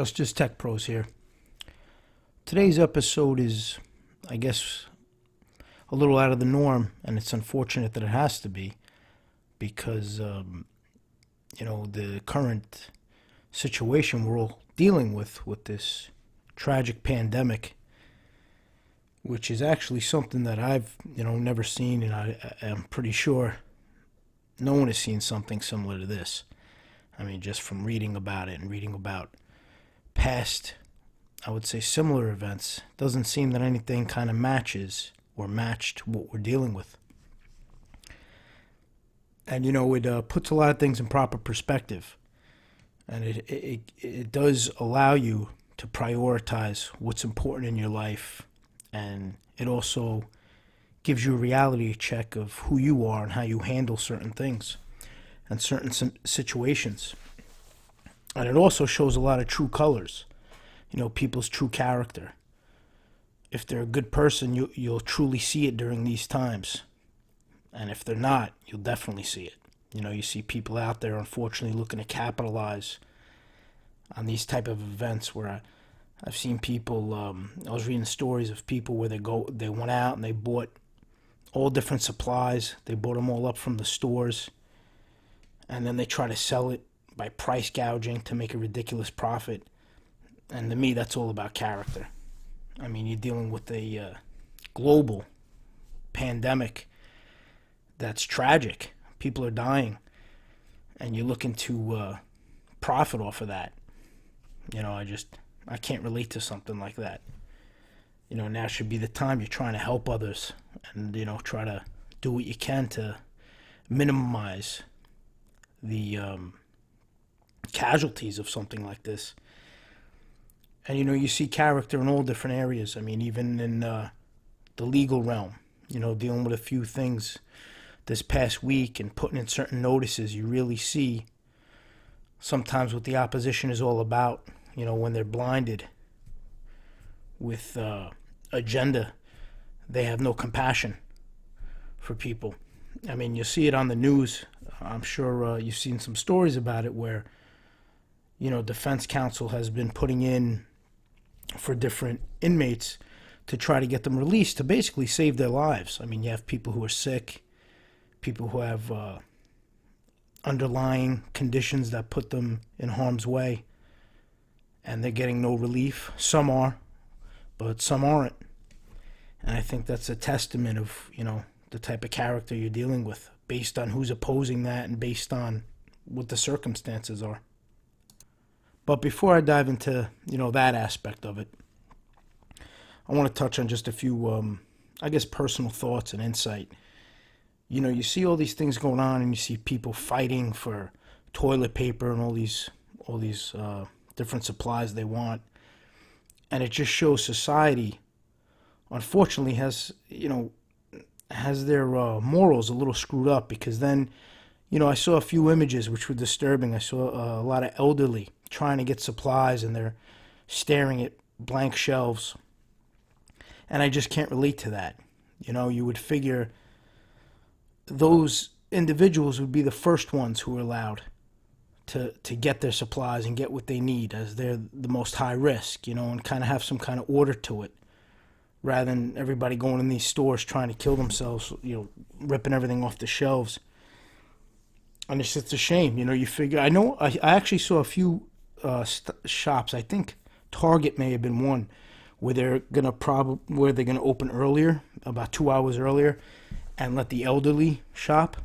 Justice Tech Pros here. Today's episode is, I guess, a little out of the norm, and it's unfortunate that it has to be because, the current situation we're all dealing with this tragic pandemic, which is actually something that I've, never seen, and I am pretty sure no one has seen something similar to this. I mean, just from reading about it and reading about past, I would say, similar events, doesn't seem that anything kind of matches or matched what we're dealing with. And, it puts a lot of things in proper perspective. And it does allow you to prioritize what's important in your life. And it also gives you a reality check of who you are and how you handle certain things and certain situations. And it also shows a lot of true colors, people's true character. If they're a good person, you'll truly see it during these times. And if they're not, you'll definitely see it. You see people out there, unfortunately, looking to capitalize on these type of events where I've seen people, I was reading stories of people where they went out and they bought all different supplies. They bought them all up from the stores. And then they try to sell it by price gouging to make a ridiculous profit. And to me, that's all about character. I mean, you're dealing with a global pandemic that's tragic. People are dying. And you're looking to profit off of that. I can't relate to something like that. Now should be the time you're trying to help others and, try to do what you can to minimize the casualties of something like this. And, you see character in all different areas. I mean, even in the legal realm, dealing with a few things this past week and putting in certain notices, you really see sometimes what the opposition is all about, when they're blinded with agenda. They have no compassion for people. I mean, you see it on the news. I'm sure you've seen some stories about it where, defense counsel has been putting in for different inmates to try to get them released to basically save their lives. I mean, you have people who are sick, people who have underlying conditions that put them in harm's way, and they're getting no relief. Some are, but some aren't. And I think that's a testament of, the type of character you're dealing with based on who's opposing that and based on what the circumstances are. But before I dive into, that aspect of it, I want to touch on just a few, personal thoughts and insight. You see all these things going on and you see people fighting for toilet paper and all these different supplies they want. And it just shows society, unfortunately, has their morals a little screwed up, because then, I saw a few images which were disturbing. I saw a lot of elderly trying to get supplies and they're staring at blank shelves. And I just can't relate to that. You would figure those individuals would be the first ones who are allowed to get their supplies and get what they need, as they're the most high risk, and kind of have some kind of order to it, rather than everybody going in these stores trying to kill themselves, ripping everything off the shelves. And it's a shame, you figure. I know I actually saw a few shops. I think Target may have been one where they're gonna open earlier, about 2 hours earlier, and let the elderly shop.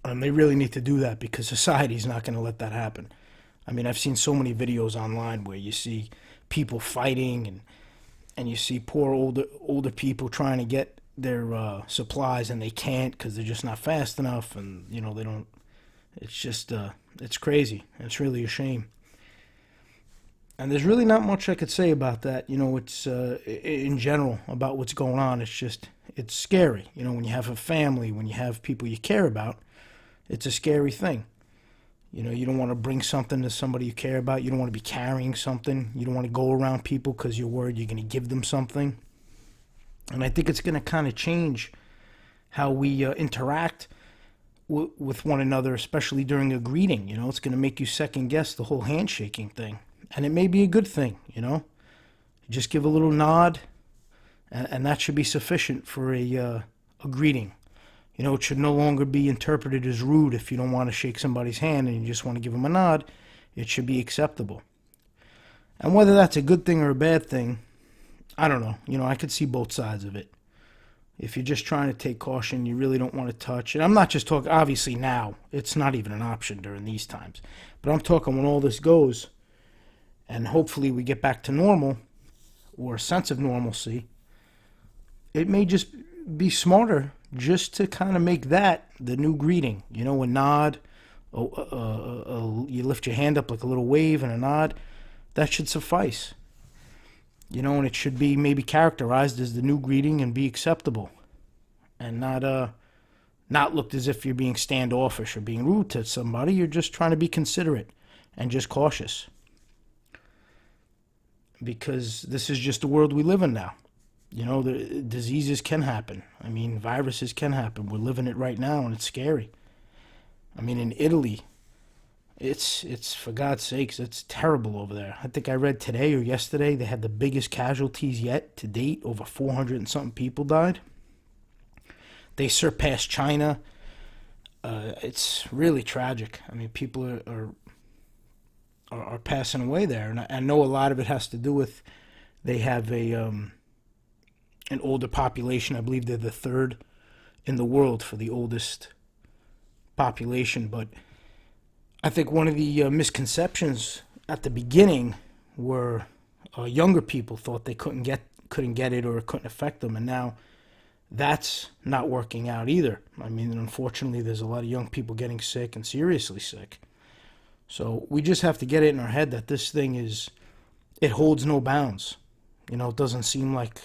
And they really need to do that because society's not going to let that happen. I mean, I've seen so many videos online where you see people fighting and you see poor older people trying to get their supplies and they can't because they're just not fast enough, and they don't. It's just it's crazy. It's really a shame. And there's really not much I could say about that. It's in general about what's going on. It's scary. When you have a family, when you have people you care about, it's a scary thing. You don't want to bring something to somebody you care about. You don't want to be carrying something. You don't want to go around people because you're worried you're going to give them something. And I think it's going to kind of change how we interact with one another, especially during a greeting. It's going to make you second guess the whole handshaking thing. And it may be a good thing, you know. Just give a little nod, and that should be sufficient for a greeting. You know, it should no longer be interpreted as rude if you don't want to shake somebody's hand and you just want to give them a nod. It should be acceptable. And whether that's a good thing or a bad thing, I don't know. You know, I could see both sides of it. If you're just trying to take caution, you really don't want to touch. And I'm not just talking, obviously now, it's not even an option during these times. But I'm talking when all this goes, and hopefully we get back to normal, or a sense of normalcy, it may just be smarter just to kind of make that the new greeting. You know, a nod, you lift your hand up like a little wave and a nod. That should suffice. You know, and it should be maybe characterized as the new greeting and be acceptable. And not looked as if you're being standoffish or being rude to somebody. You're just trying to be considerate and just cautious. Because this is just the world we live in now. You know, the diseases can happen. I mean, viruses can happen. We're living it right now, and it's scary. I mean, in Italy, it's for God's sakes, it's terrible over there. I think I read today or yesterday they had the biggest casualties yet to date. Over 400 and something people died. They surpassed China. It's really tragic. I mean, people are passing away there, and I know a lot of it has to do with they have an older population. I believe they're the third in the world for the oldest population. But I think one of the misconceptions at the beginning were younger people thought they couldn't get it or it couldn't affect them, and now that's not working out either. I mean, unfortunately, there's a lot of young people getting sick and seriously sick. So we just have to get it in our head that this thing it holds no bounds. You know, it doesn't seem like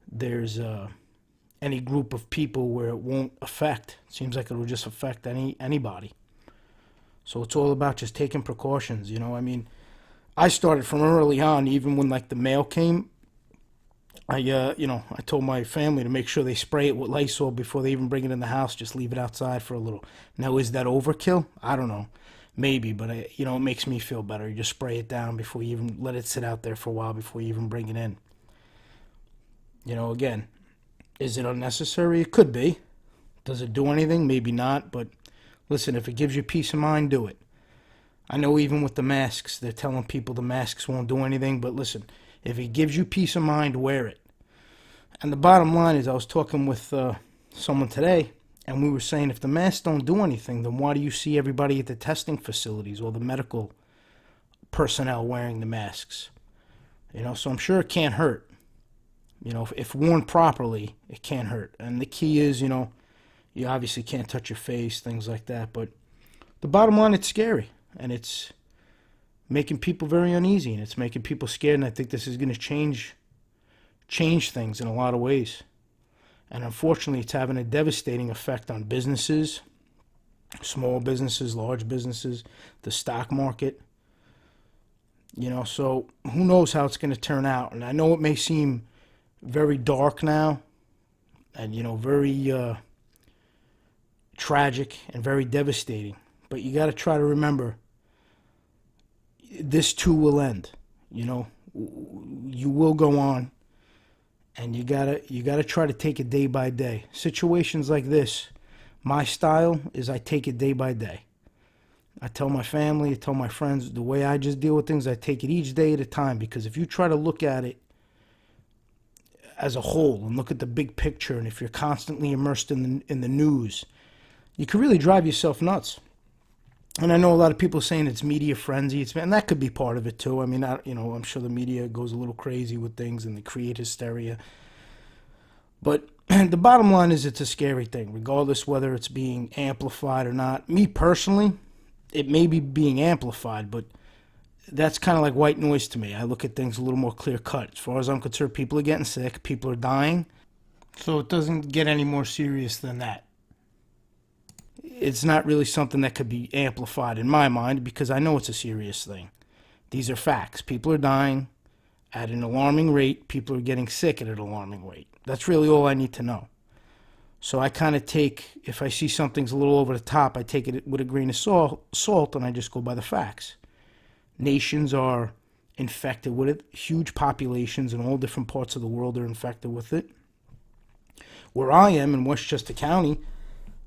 there's any group of people where it won't affect. It seems like it will just affect anybody. So it's all about just taking precautions, you know. I mean, I started from early on, even when like the mail came. I told my family to make sure they spray it with Lysol before they even bring it in the house. Just leave it outside for a little. Now, is that overkill? I don't know. Maybe, but it makes me feel better. You just spray it down before you even let it sit out there for a while before you even bring it in. You know, again, is it unnecessary? It could be. Does it do anything? Maybe not, but listen, if it gives you peace of mind, do it. I know even with the masks, they're telling people the masks won't do anything, but listen, if it gives you peace of mind, wear it. And the bottom line is, I was talking with someone today, and we were saying if the masks don't do anything, then why do you see everybody at the testing facilities or the medical personnel wearing the masks? You know, so I'm sure it can't hurt. You know, if worn properly, it can't hurt. And the key is, you know, you obviously can't touch your face, things like that. But the bottom line, it's scary. And it's making people very uneasy. And it's making people scared. And I think this is going to change things in a lot of ways. And unfortunately, it's having a devastating effect on businesses, small businesses, large businesses, the stock market. You know, so who knows how it's going to turn out. And I know it may seem very dark now and, you know, very tragic and very devastating. But you got to try to remember this too will end. You know, you will go on. And you gotta try to take it day by day. Situations like this, my style is I take it day by day. I tell my family, I tell my friends, the way I just deal with things, I take it each day at a time. Because if you try to look at it as a whole and look at the big picture, and if you're constantly immersed in the news, you can really drive yourself nuts. And I know a lot of people saying it's media frenzy, and that could be part of it too. I mean, I'm sure the media goes a little crazy with things and they create hysteria. But the bottom line is it's a scary thing, regardless whether it's being amplified or not. Me personally, it may be being amplified, but that's kind of like white noise to me. I look at things a little more clear cut. As far as I'm concerned, people are getting sick, people are dying. So it doesn't get any more serious than that. It's not really something that could be amplified in my mind because I know it's a serious thing. These are facts. People are dying at an alarming rate. People are getting sick at an alarming rate. That's really all I need to know. So I kind of take, if I see something's a little over the top, I take it with a grain of salt and I just go by the facts. nations are infected with it. Huge populations in all different parts of the world are infected with it. Where I am in Westchester County,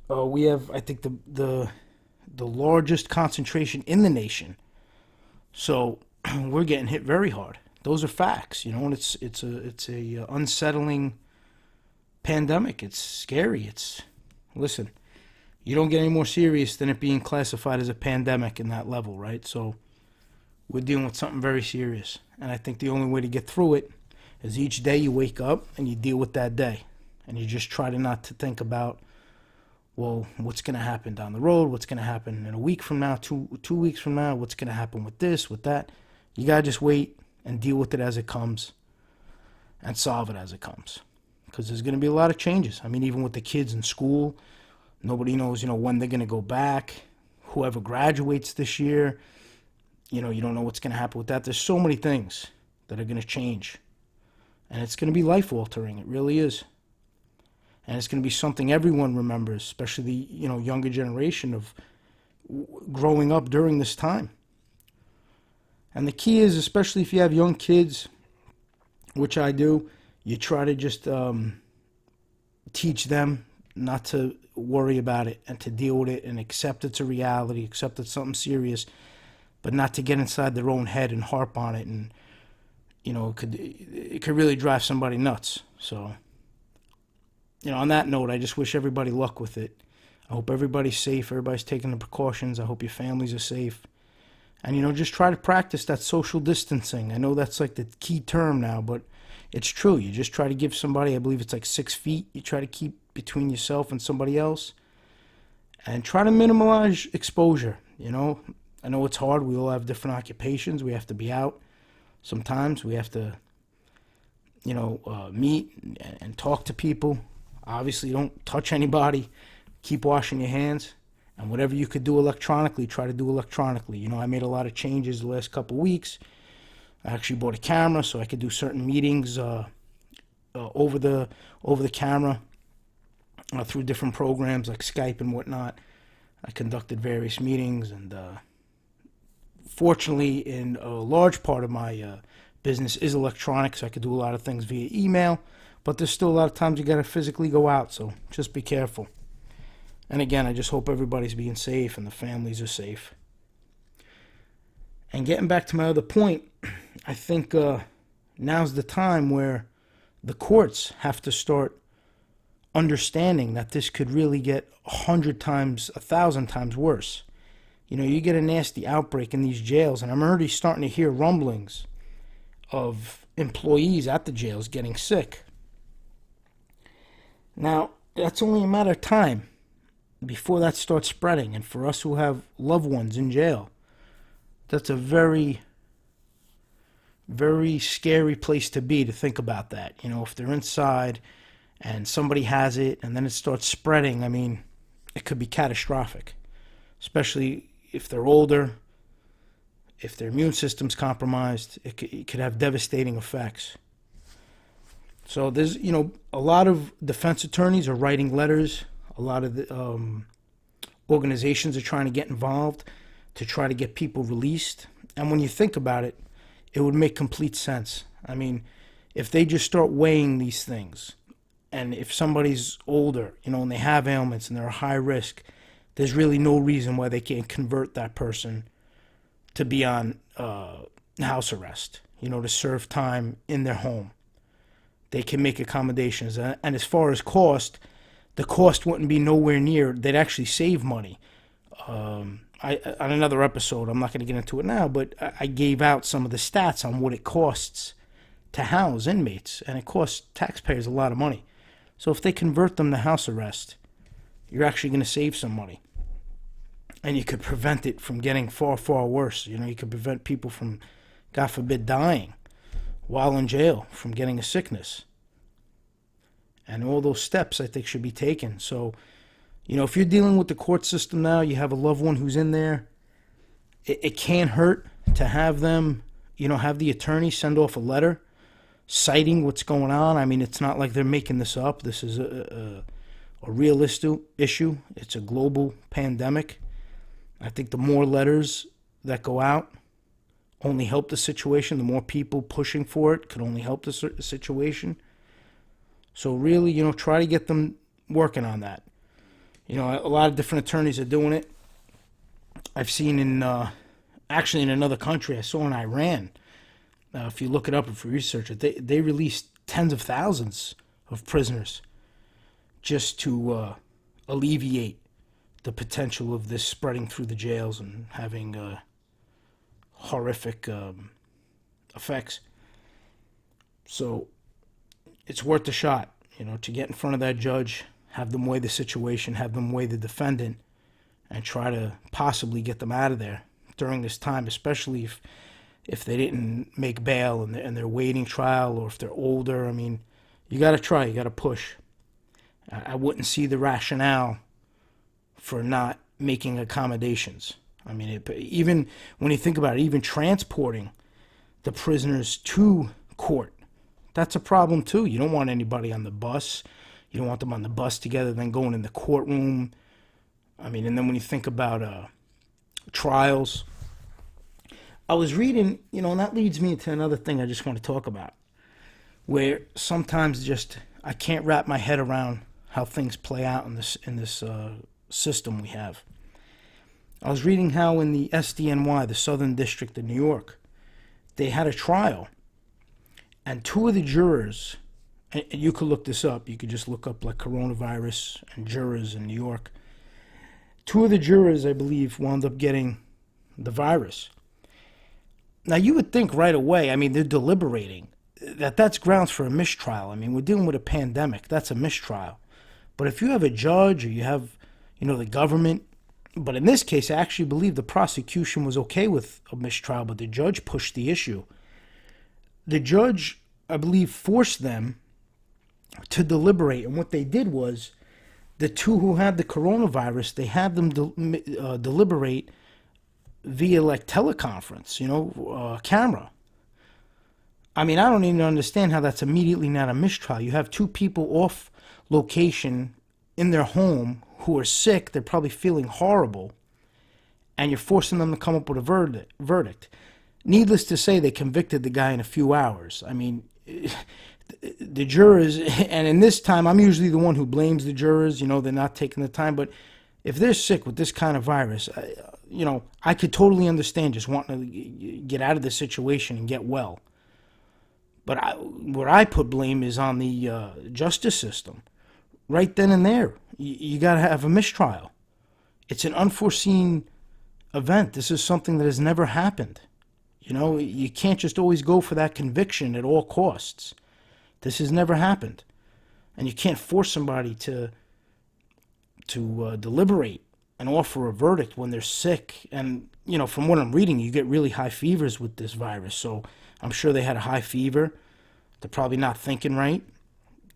we have, I think, the largest concentration in the nation. So we're getting hit very hard. Those are facts, and it's a unsettling pandemic. It's scary. Listen, you don't get any more serious than it being classified as a pandemic in that level, right? So we're dealing with something very serious. And I think the only way to get through it is each day you wake up and you deal with that day. And you just try to not to think about, well, what's going to happen down the road? What's going to happen in a week from now, two weeks from now? What's going to happen with this, with that? You got to just wait and deal with it as it comes and solve it as it comes. Because there's going to be a lot of changes. I mean, even with the kids in school, nobody knows, when they're going to go back. Whoever graduates this year, you don't know what's going to happen with that. There's so many things that are going to change. And it's going to be life-altering. It really is. And it's going to be something everyone remembers, especially the younger generation of growing up during this time. And the key is, especially if you have young kids, which I do, you try to just teach them not to worry about it and to deal with it and accept it's a reality, accept it's something serious, but not to get inside their own head and harp on it. And, it could really drive somebody nuts. So, on that note, I just wish everybody luck with it. I hope everybody's safe, everybody's taking the precautions. I hope your families are safe. And, just try to practice that social distancing. I know that's like the key term now, but it's true. You just try to give somebody, I believe it's like 6 feet, you try to keep between yourself and somebody else. And try to minimize exposure, I know it's hard. We all have different occupations. We have to be out. Sometimes we have to, meet and talk to people. Obviously, don't touch anybody. Keep washing your hands. And whatever you could do electronically, try to do electronically. I made a lot of changes the last couple of weeks. I actually bought a camera so I could do certain meetings over the camera through different programs like Skype and whatnot. I conducted various meetings, and fortunately, in a large part of my business is electronic, so I could do a lot of things via email. But there's still a lot of times you got to physically go out, so just be careful. And again, I just hope everybody's being safe and the families are safe. And getting back to my other point, I think now's the time where the courts have to start understanding that this could really get 100 times, 1,000 times worse. You get a nasty outbreak in these jails, and I'm already starting to hear rumblings of employees at the jails getting sick. Now, that's only a matter of time before that starts spreading. And for us who have loved ones in jail, that's a very, very scary place to be, to think about that. If they're inside and somebody has it and then it starts spreading, I mean, it could be catastrophic, especially if they're older, if their immune system's compromised. It could have devastating effects. So there's, a lot of defense attorneys are writing letters. A lot of the organizations are trying to get involved to try to get people released. And when you think about it, it would make complete sense. I mean, if they just start weighing these things, and if somebody's older, and they have ailments and they're a high risk, there's really no reason why they can't convert that person to be on house arrest, to serve time in their home. They can make accommodations. And as far as cost, the cost wouldn't be nowhere near. They'd actually save money. On another episode, I'm not going to get into it now, but I gave out some of the stats on what it costs to house inmates, and it costs taxpayers a lot of money. So if they convert them to house arrest, you're actually going to save some money. And you could prevent it from getting far, far worse. You could prevent people from, God forbid, dying while in jail, from getting a sickness. And all those steps, I think, should be taken. So, if you're dealing with the court system now, you have a loved one who's in there, it can't hurt to have them, have the attorney send off a letter citing what's going on. I mean, it's not like they're making this up. This is a realistic issue. It's a global pandemic. I think the more letters that go out only help the situation. The more people pushing for it could only help the situation. So really, try to get them working on that. A lot of different attorneys are doing it. I've seen actually in another country, I saw in Iran, if you look it up, if you research it, they released tens of thousands of prisoners just to alleviate the potential of this spreading through the jails and having horrific effects. So it's worth a shot, to get in front of that judge, have them weigh the situation, have them weigh the defendant, and try to possibly get them out of there during this time, especially if they didn't make bail and they're waiting trial, or if they're older. I mean, you got to try, you got to push. I wouldn't see the rationale for not making accommodations. I mean, even when you think about it, even transporting the prisoners to court, that's a problem too. You don't want anybody on the bus. You don't want them on the bus together, then going in the courtroom. I mean, and then when you think about trials, I was reading, and that leads me to another thing I just want to talk about, where sometimes I can't wrap my head around how things play out in this system we have. I was reading how in the SDNY, the Southern District of New York, they had a trial, and two of the jurors, and you could look this up, you could just look up like coronavirus and jurors in New York. Two of the jurors, I believe, wound up getting the virus. Now, you would think right away, I mean, they're deliberating, that's grounds for a mistrial. I mean, we're dealing with a pandemic. That's a mistrial. But if you have a judge, or you have, the government, but in this case, I actually believe the prosecution was okay with a mistrial, but the judge pushed the issue. The judge, I believe, forced them to deliberate, and what they did was, the two who had the coronavirus, they had them deliberate via like teleconference, camera. I mean, I don't even understand how that's immediately not a mistrial. You have two people off location in their home who are sick. They're probably feeling horrible, and you're forcing them to come up with a verdict. Needless to say, they convicted the guy in a few hours. I mean, the jurors, and in this time, I'm usually the one who blames the jurors. They're not taking the time. But if they're sick with this kind of virus, I could totally understand just wanting to get out of the situation and get well. But where I put blame is on the justice system. Right then and there, you got to have a mistrial. It's an unforeseen event. This is something that has never happened. You can't just always go for that conviction at all costs. This has never happened. And you can't force somebody to deliberate and offer a verdict when they're sick. And, from what I'm reading, you get really high fevers with this virus. So I'm sure they had a high fever. They're probably not thinking right.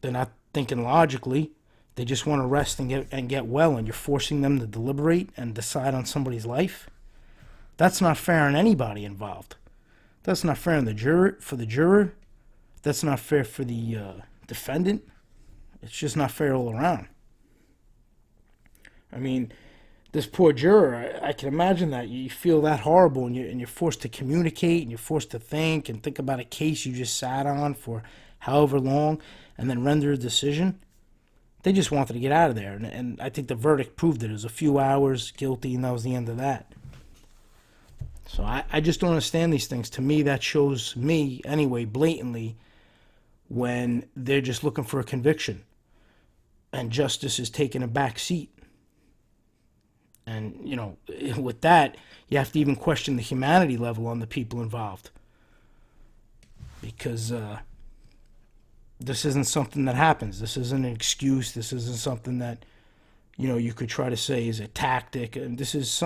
They're not thinking logically. They just want to rest and get well, and you're forcing them to deliberate and decide on somebody's life. That's not fair on anybody involved. That's not fair on the juror. That's not fair for the defendant. It's just not fair all around. I mean, this poor juror, I can imagine that. You feel that horrible, and you're forced to communicate, and you're forced to think and think about a case you just sat on for however long, and then render a decision. They just wanted to get out of there, and I think the verdict proved it. It was a few hours, guilty, and that was the end of that. So I just don't understand these things. To me, that shows me, anyway, blatantly, when they're just looking for a conviction, and justice is taking a back seat. And, with that, you have to even question the humanity level on the people involved. Because this isn't something that happens. This isn't an excuse. This isn't something that, you could try to say is a tactic. And this is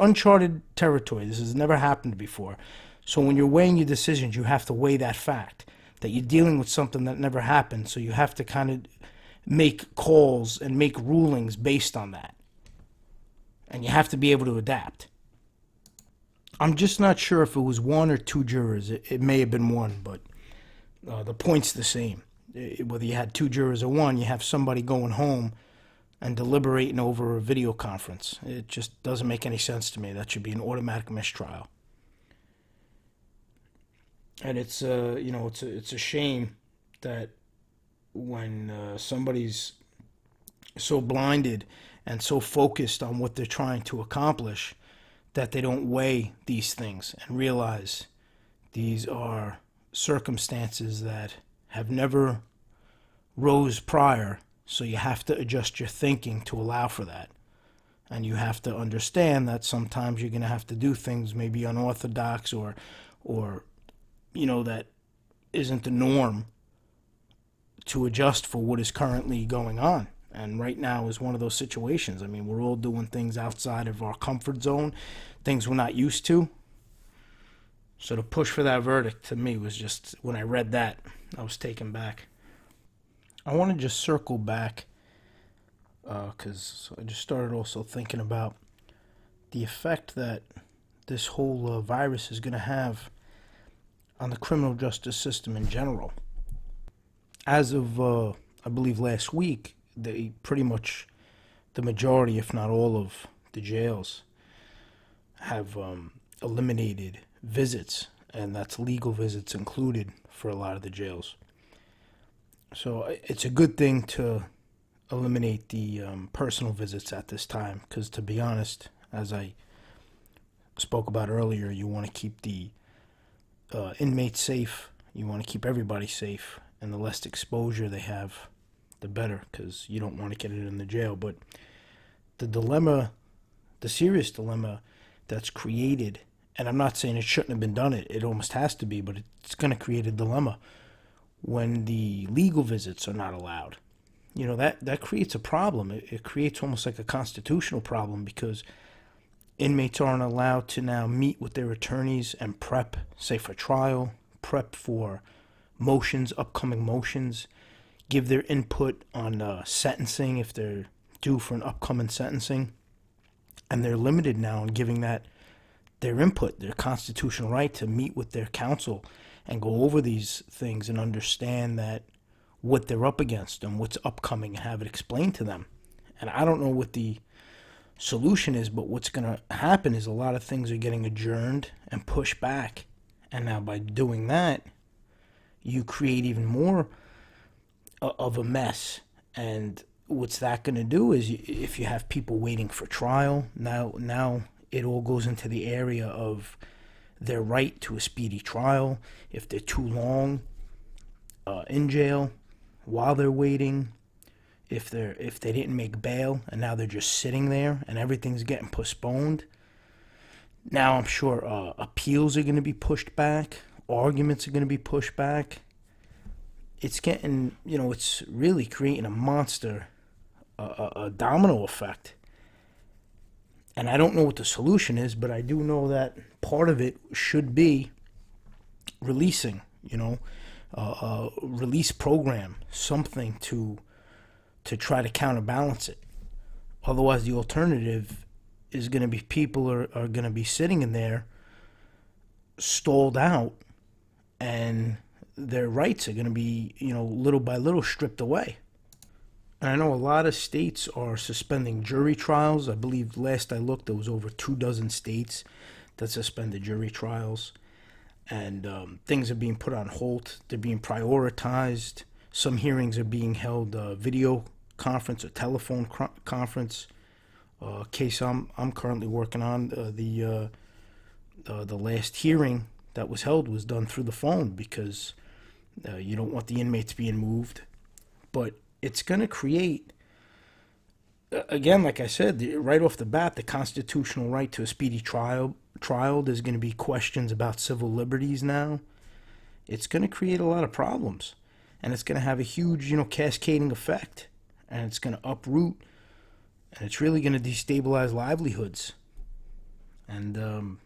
uncharted territory. This has never happened before. So when you're weighing your decisions, you have to weigh that fact, that you're dealing with something that never happened. So you have to kind of make calls and make rulings based on that. And you have to be able to adapt. I'm just not sure if it was one or two jurors. It may have been one, but the point's the same. Whether you had two jurors or one, you have somebody going home and deliberating over a video conference. It just doesn't make any sense to me. That should be an automatic mistrial. And it's a shame that when somebody's so blinded and so focused on what they're trying to accomplish that they don't weigh these things and realize these are circumstances that have never rose prior, so you have to adjust your thinking to allow for that. And you have to understand that sometimes you're going to have to do things maybe unorthodox or that isn't the norm to adjust for what is currently going on. And right now is one of those situations. I mean, we're all doing things outside of our comfort zone, things we're not used to. So to push for that verdict to me was just, when I read that, I was taken back. I want to just circle back because I just started also thinking about the effect that this whole virus is going to have on the criminal justice system in general. As of, I believe, last week, they pretty much, the majority, if not all of the jails have eliminated visits, and that's legal visits included for a lot of the jails. So it's a good thing to eliminate the personal visits at this time, because to be honest, as I spoke about earlier, you want to keep the inmates safe, you want to keep everybody safe, and the less exposure they have, the better, because you don't want to get it in the jail. But the serious dilemma that's created, and I'm not saying it shouldn't have been done, it almost has to be, but it's going to create a dilemma when the legal visits are not allowed. That creates a problem. It creates almost like a constitutional problem, because inmates aren't allowed to now meet with their attorneys and prep, say, for trial, prep for motions, upcoming motions, give their input on sentencing if they're due for an upcoming sentencing. And they're limited now in giving that their input, their constitutional right to meet with their counsel and go over these things and understand that what they're up against and what's upcoming and have it explained to them. And I don't know what the solution is, but what's going to happen is a lot of things are getting adjourned and pushed back. And now by doing that, you create even more of a mess. And what's that going to do is, if you have people waiting for trial, now it all goes into the area of their right to a speedy trial. If they're too long in jail while they're waiting, if they didn't make bail and now they're just sitting there and everything's getting postponed. Now I'm sure appeals are going to be pushed back, arguments are going to be pushed back. It's getting, it's really creating a monster, a domino effect. And I don't know what the solution is, but I do know that part of it should be releasing, a release program, something to try to counterbalance it. Otherwise, the alternative is going to be people are going to be sitting in there stalled out, and their rights are going to be, little by little stripped away. And I know a lot of states are suspending jury trials. I believe last I looked, there was over 24 states that suspended jury trials. And things are being put on hold. They're being prioritized. Some hearings are being held video conference or telephone conference. Case I'm currently working on, the last hearing that was held was done through the phone, because you don't want the inmates being moved. But it's going to create, again, like I said, right off the bat, the constitutional right to a speedy trial. There's going to be questions about civil liberties now. It's going to create a lot of problems, and it's going to have a huge, cascading effect, and it's going to uproot, and it's really going to destabilize livelihoods. And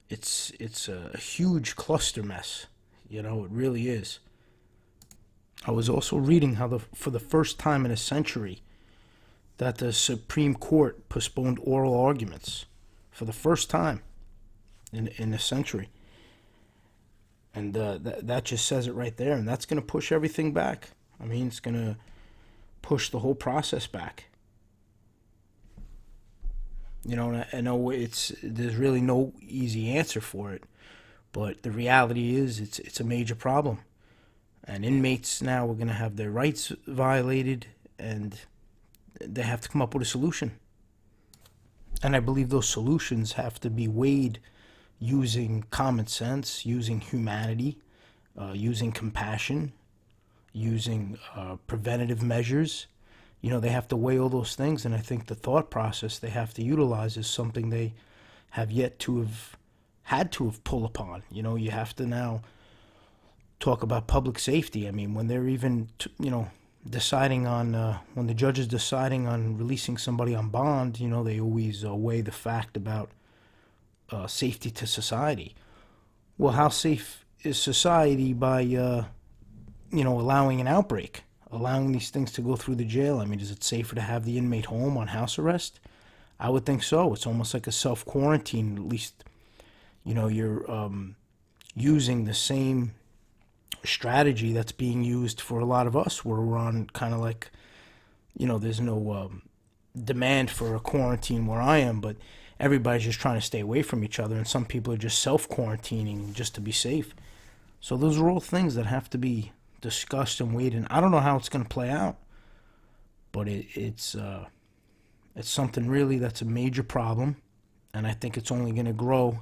it's a huge cluster mess. It really is. I was also reading how for the first time in a century that the Supreme Court postponed oral arguments for the first time in a century. And that just says it right there. And that's going to push everything back. I mean, it's going to push the whole process back. And I know there's really no easy answer for it. But the reality is it's a major problem. And inmates now are going to have their rights violated, and they have to come up with a solution. And I believe those solutions have to be weighed using common sense, using humanity, using compassion, using preventative measures. They have to weigh all those things, and I think the thought process they have to utilize is something they have yet to have had to have pulled upon. You have to now talk about public safety. I mean, when they're even, deciding on, when the judge is deciding on releasing somebody on bond, they always weigh the fact about safety to society. Well, how safe is society by, allowing an outbreak, allowing these things to go through the jail? I mean, is it safer to have the inmate home on house arrest? I would think so. It's almost like a self-quarantine. At least, you're using the same strategy that's being used for a lot of us, where we're on kind of like, there's no demand for a quarantine where I am, but everybody's just trying to stay away from each other, and some people are just self-quarantining just to be safe. So those are all things that have to be discussed and weighed, and I don't know how it's going to play out, but it's something really that's a major problem, and I think it's only going to grow.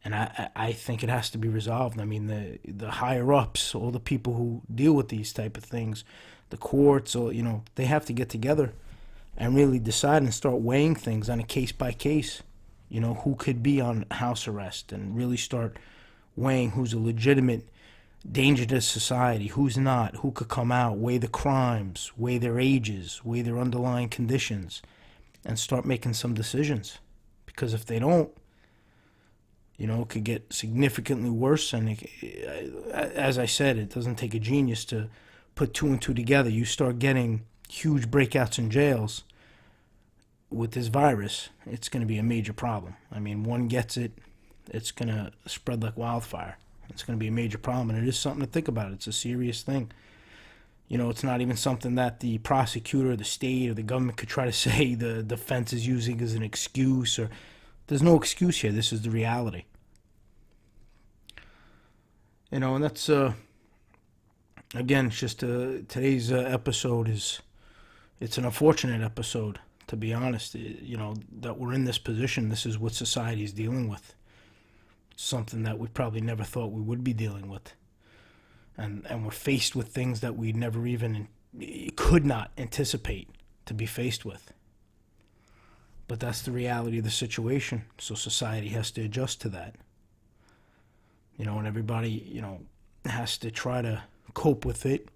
And I think it has to be resolved. I mean, the higher-ups, all the people who deal with these type of things, the courts, or they have to get together and really decide and start weighing things on a case-by-case, who could be on house arrest, and really start weighing who's a legitimate danger to society, who's not, who could come out, weigh the crimes, weigh their ages, weigh their underlying conditions, and start making some decisions. Because if they don't, it could get significantly worse. And as I said, it doesn't take a genius to put two and two together. You start getting huge breakouts in jails with this virus, it's going to be a major problem. I mean, one gets it, it's going to spread like wildfire. It's going to be a major problem, and it is something to think about. It's a serious thing. It's not even something that the prosecutor or the state or the government could try to say the defense is using as an excuse. Or there's no excuse here. This is the reality. And that's, again, it's just today's episode it's an unfortunate episode, to be honest. That we're in this position. This is what society is dealing with. It's something that we probably never thought we would be dealing with. And we're faced with things that we never even could not anticipate to be faced with. But that's the reality of the situation. So society has to adjust to that. And everybody, has to try to cope with it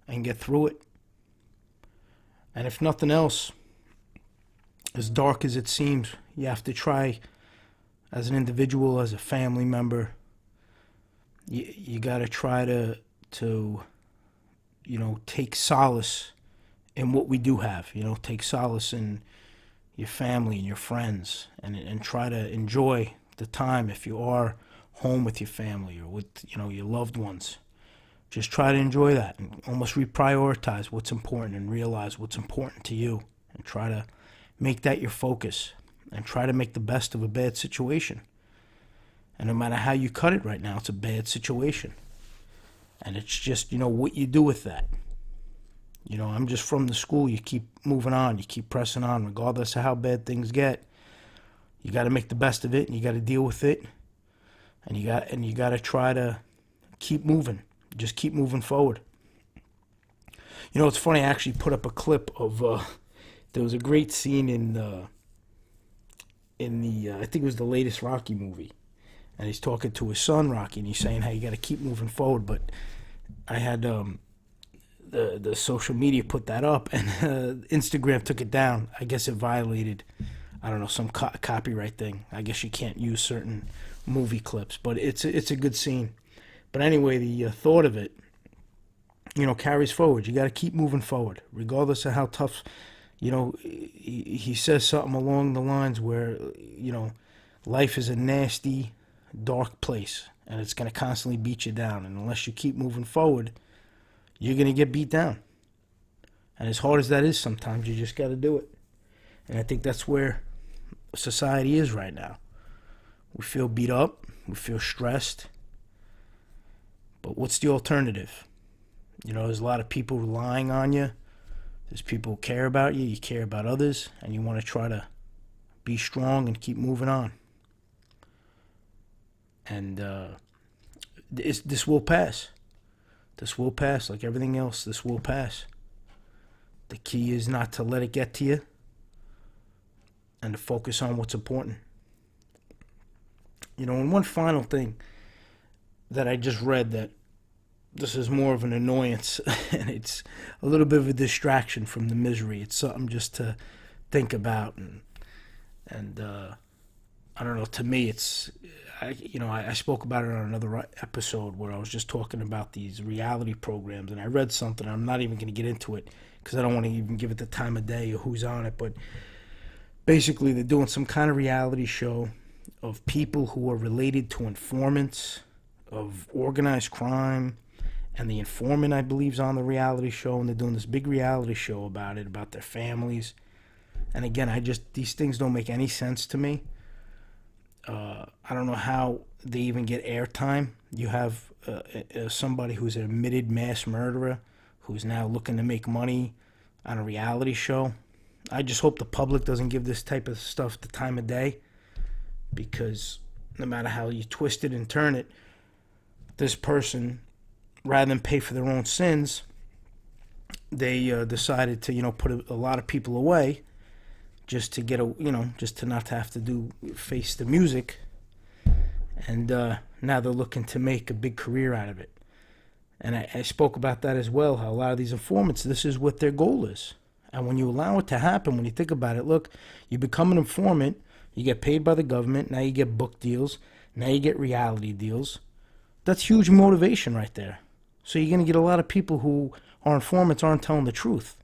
and get through it. And if nothing else, as dark as it seems, you have to try, as an individual, as a family member, you got to try to take solace in what we do have. Take solace in your family and your friends, and try to enjoy the time if you are home with your family or with your loved ones. Just try to enjoy that and almost reprioritize what's important and realize what's important to you, and try to make that your focus, and try to make the best of a bad situation. And no matter how you cut it right now, it's a bad situation. And it's just, what you do with that. I'm just from the school. You keep moving on. You keep pressing on, regardless of how bad things get. You got to make the best of it, and you got to deal with it. And you got to try to keep moving. Just keep moving forward. It's funny. I actually put up a clip of. There was a great scene in the I think it was the latest Rocky movie, and he's talking to his son Rocky, and he's saying how you got to keep moving forward. But I had the social media put that up, and Instagram took it down. I guess it violated, I don't know, some copyright thing. I guess you can't use certain movie clips, but it's a good scene. But anyway, the thought of it, carries forward. You got to keep moving forward, regardless of how tough. He says something along the lines where, life is a nasty, dark place, and it's going to constantly beat you down. And unless you keep moving forward, you're going to get beat down. And as hard as that is, sometimes you just got to do it. And I think that's where society is right now. We feel beat up. We feel stressed. But what's the alternative? There's a lot of people relying on you. There's people who care about you. You care about others. And you want to try to be strong and keep moving on. And this will pass. This will pass. Like everything else, this will pass. The key is not to let it get to you and to focus on what's important. And one final thing that I just read, that this is more of an annoyance and it's a little bit of a distraction from the misery. It's something just to think about. And I don't know, to me I spoke about it on another episode where I was just talking about these reality programs, and I read something. I'm not even going to get into it because I don't want to even give it the time of day or who's on it, but basically they're doing some kind of reality show of people who are related to informants of organized crime, and the informant, I believe, is on the reality show, and they're doing this big reality show about it, about their families. And again, these things don't make any sense to me. I don't know how they even get airtime. You have somebody who's an admitted mass murderer who's now looking to make money on a reality show. I just hope the public doesn't give this type of stuff the time of day, because no matter how you twist it and turn it, this person, rather than pay for their own sins, they decided to put a lot of people away just to get just to not have to face the music, and now they're looking to make a big career out of it. And I spoke about that as well, how a lot of these informants, this is what their goal is. And when you allow it to happen, when you think about it, look, you become an informant, you get paid by the government, now you get book deals, now you get reality deals. That's huge motivation right there. So you're going to get a lot of people who are informants aren't telling the truth.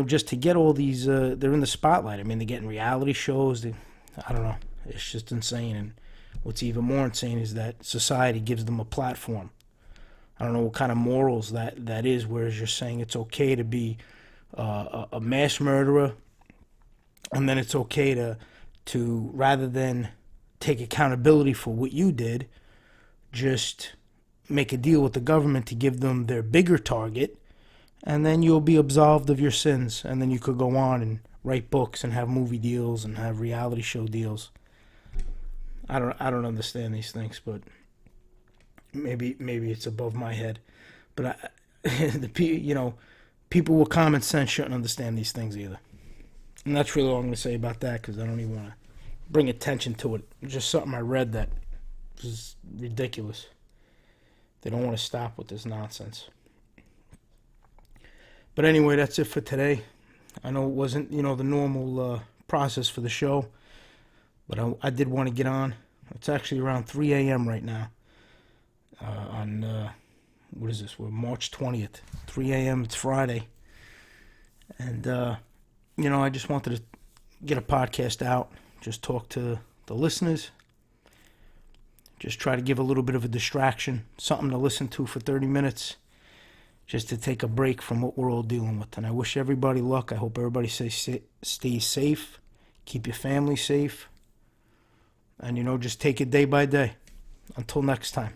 Just to get all these, they're in the spotlight. I mean, they're getting reality shows. I don't know. It's just insane. And what's even more insane is that society gives them a platform. I don't know what kind of morals that is, whereas you're saying it's okay to be a mass murderer, and then it's okay to rather than take accountability for what you did, just make a deal with the government to give them their bigger target, and then you'll be absolved of your sins, and then you could go on and write books and have movie deals and have reality show deals. I don't understand these things, but maybe it's above my head. But people with common sense shouldn't understand these things either. And that's really all I'm going to say about that, because I don't even want to bring attention to it. It's just something I read that was ridiculous. They don't want to stop with this nonsense. But anyway, that's it for today. I know it wasn't, the normal process for the show, but I did want to get on. It's actually around 3 a.m. right now. What is this? We're March 20th, 3 a.m. It's Friday. And, I just wanted to get a podcast out, just talk to the listeners, just try to give a little bit of a distraction, something to listen to for 30 minutes, just to take a break from what we're all dealing with. And I wish everybody luck. I hope everybody stays safe, keep your family safe, and, just take it day by day. Until next time.